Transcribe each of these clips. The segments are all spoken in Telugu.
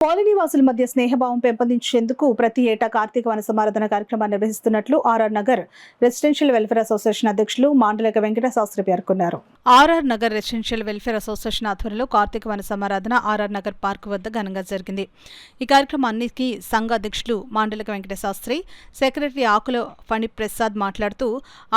కాలనీ వాసుల మధ్య స్నేహభావం పెంపొందించేందుకు ప్రతి ఏటా కార్తీక వన సమారాధన కార్యక్రమాన్ని నిర్వహిస్తున్నట్లు RR Nagar residential welfare association అధ్యక్షులు మాండలిక వెంకట శాస్త్రి పేర్కొన్నారు. RR Nagar residential welfare association ఆధ్వర్యంలో కార్తీక వన సమారాధన ఆర్ఆర్ నగర్ పార్క్ వద్ద ఘనంగా జరిగింది. ఈ కార్యక్రమానికి సంఘ అధ్యక్షులు మాండలిక వెంకట శాస్త్రి, సెక్రటరీ ఆకుల ఫణి ప్రసాద్ మాట్లాడుతూ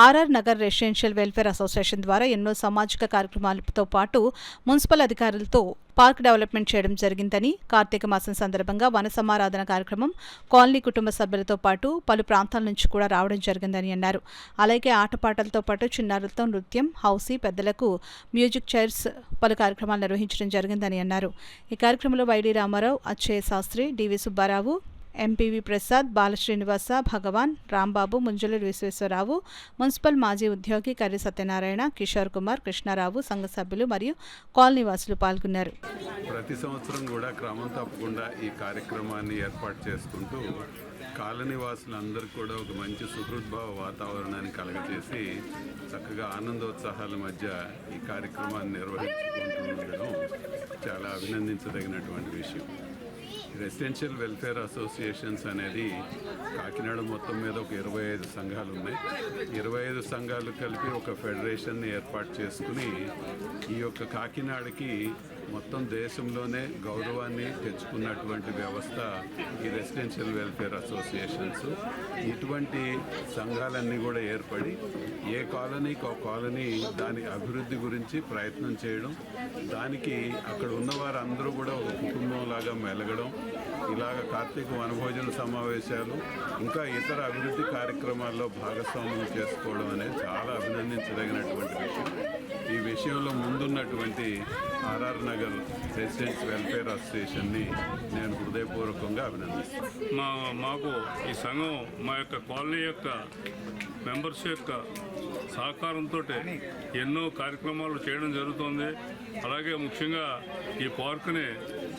RR Nagar residential welfare association ద్వారా ఎన్నో సామాజిక కార్యక్రమాలతో పాటు మున్సిపల్ అధికారులతో పార్క్ డెవలప్మెంట్ చేయడం జరిగిందని, కార్తీక మాసం సందర్భంగా వన సమారాధన కార్యక్రమం కాలనీ కుటుంబ సభ్యులతో పాటు పలు ప్రాంతాల నుంచి కూడా రావడం జరిగిందని అన్నారు. అలాగే ఆటపాటలతో పాటు చిన్నారులతో నృత్యం, హౌసీ, పెద్దలకు మ్యూజిక్ చైర్స్ పలు కార్యక్రమాలు నిర్వహించడం జరిగిందని అన్నారు. ఈ కార్యక్రమంలో వైడి రామారావు, అచ్చయ్య శాస్త్రి, డివి సుబ్బారావు, ఎంపీవి ప్రసాద్, బాలశ్రీనివాస, భగవాన్, రాంబాబు, ముంజలూరు విశ్వేశ్వరరావు, మున్సిపల్ మాజీ ఉద్యోగి కర్రి సత్యనారాయణ, కిషోర్ కుమార్, కృష్ణారావు, సంఘ సభ్యులు మరియు కాలనీవాసులు పాల్గొన్నారు. ప్రతి సంవత్సరం కూడా క్రమం తప్పకుండా ఈ కార్యక్రమాన్ని ఏర్పాటు చేసుకుంటూ కాలనీ వాసులందరికీ కూడా ఒక మంచి సుహృద్భావ వాతావరణాన్ని కలగజేసి చక్కగా ఆనందోత్సాహాల మధ్య ఈ కార్యక్రమాన్ని నిర్వహించుకుంటుండడం చాలా అభినందించదగినటువంటి విషయం. రెసిడెన్షియల్ వెల్ఫేర్ అసోసియేషన్స్ అనేది కాకినాడ మొత్తం మీద ఒక 25 సంఘాలు ఉన్నాయి. 25 సంఘాలు కలిపి ఒక ఫెడరేషన్ని ఏర్పాటు చేసుకుని ఈ యొక్క కాకినాడకి మొత్తం దేశంలోనే గౌరవాన్ని తెచ్చుకున్నటువంటి వ్యవస్థ ఈ రెసిడెన్షియల్ వెల్ఫేర్ అసోసియేషన్స్. ఇటువంటి సంఘాలన్నీ కూడా ఏర్పడి ఏ కాలనీకి ఒక కాలనీ దాని అభివృద్ధి గురించి ప్రయత్నం చేయడం, దానికి అక్కడ ఉన్నవారందరూ కూడా ఒక కుటుంబంలాగా మెలగడం, ఇలాగ కార్తీక వనభోజన సమావేశాలు ఇంకా ఇతర అభివృద్ధి కార్యక్రమాల్లో భాగస్వామ్యం చేసుకోవడం అనేది చాలా అభినందించదగినటువంటి విషయం. ఈ విషయంలో ముందున్నటువంటి ఆర్ఆర్ నగర్ రెసిడెంట్స్ వెల్ఫేర్ అసోసియేషన్ని నేను హృదయపూర్వకంగా అభినందిస్తాను. మాకు ఈ సంఘం మా యొక్క కాలనీ యొక్క మెంబర్స్ యొక్క సహకారంతో ఎన్నో కార్యక్రమాలు చేయడం జరుగుతుంది. అలాగే ముఖ్యంగా ఈ పార్కుని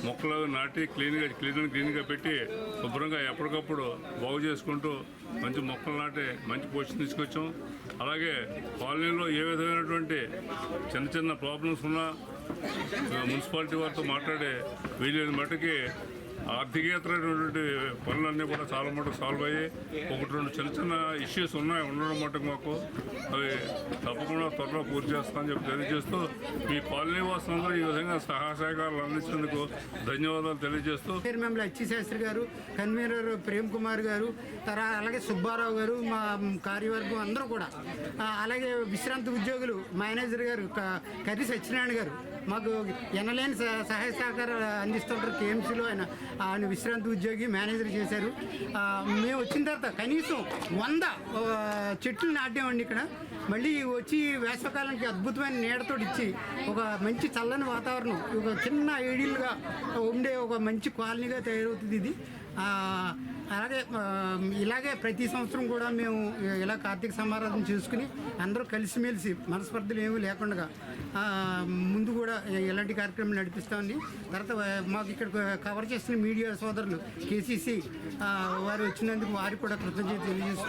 మొక్కలు నాటి క్లీన్గా పెట్టి శుభ్రంగా ఎప్పటికప్పుడు బాగు చేసుకుంటూ మంచి మొక్కలు నాటి మంచి పోషణ తీసుకొచ్చాం. అలాగే కాలనీలో ఏ విధమైనటువంటి చిన్న ప్రాబ్లమ్స్ ఉన్నా మున్సిపాలిటీ వారితో మాట్లాడే వీలైన మట్టుకి ఆర్థికేతరైనటువంటి పనులన్నీ కూడా చాలా మటుకు సాల్వ్ అయ్యి ఒకటి రెండు చిన్న ఇష్యూస్ ఉండడం మటుకు మాకు అవి తప్పకుండా త్వరలో పూర్తి చేస్తామని చెప్పి తెలియజేస్తూ మీ కాలనీ వాసులందరూ ఈ విధంగా సహాయకాలు అందించేందుకు ధన్యవాదాలు తెలియజేస్తూ చైర్మన్ అచ్చి శాస్త్రి గారు, కన్వీనర్ ప్రేమ్ కుమార్ గారు, అలాగే సుబ్బారావు గారు, మా కార్యవర్గం అందరూ కూడా, అలాగే విశ్రాంతి ఉద్యోగులు మేనేజర్ గారు కర్రి సత్యనారాయణ గారు మాకు ఎనలేని సహాయ సహకారాలు అందిస్తుంటారు. కేఎంసీలో ఆయన విశ్రాంతి ఉద్యోగి మేనేజర్ చేశారు. మేము వచ్చిన తర్వాత కనీసం 100 చెట్లు నాటామండి ఇక్కడ. మళ్ళీ వచ్చి వేసవకాలానికి అద్భుతమైన నీడతో ఇచ్చి ఒక మంచి చల్లని వాతావరణం, ఒక చిన్న ఐడియల్గా ఉండే ఒక మంచి కాలనీగా తయారవుతుంది ఇది. ఇలాగే ప్రతి సంవత్సరం కూడా మేము ఇలా కార్తీక సమారాధన చేసుకుని అందరూ కలిసిమెలిసి మనస్పర్ధలు ఏమీ లేకుండా ముందు కూడా ఇలాంటి కార్యక్రమాలు నడిపిస్తామని, తర్వాత మాకు ఇక్కడ కవర్ చేస్తున్న మీడియా సోదరులు కేసీసీ వారు వచ్చినందుకు వారికి కూడా కృతజ్ఞతలు తెలియజేస్తూ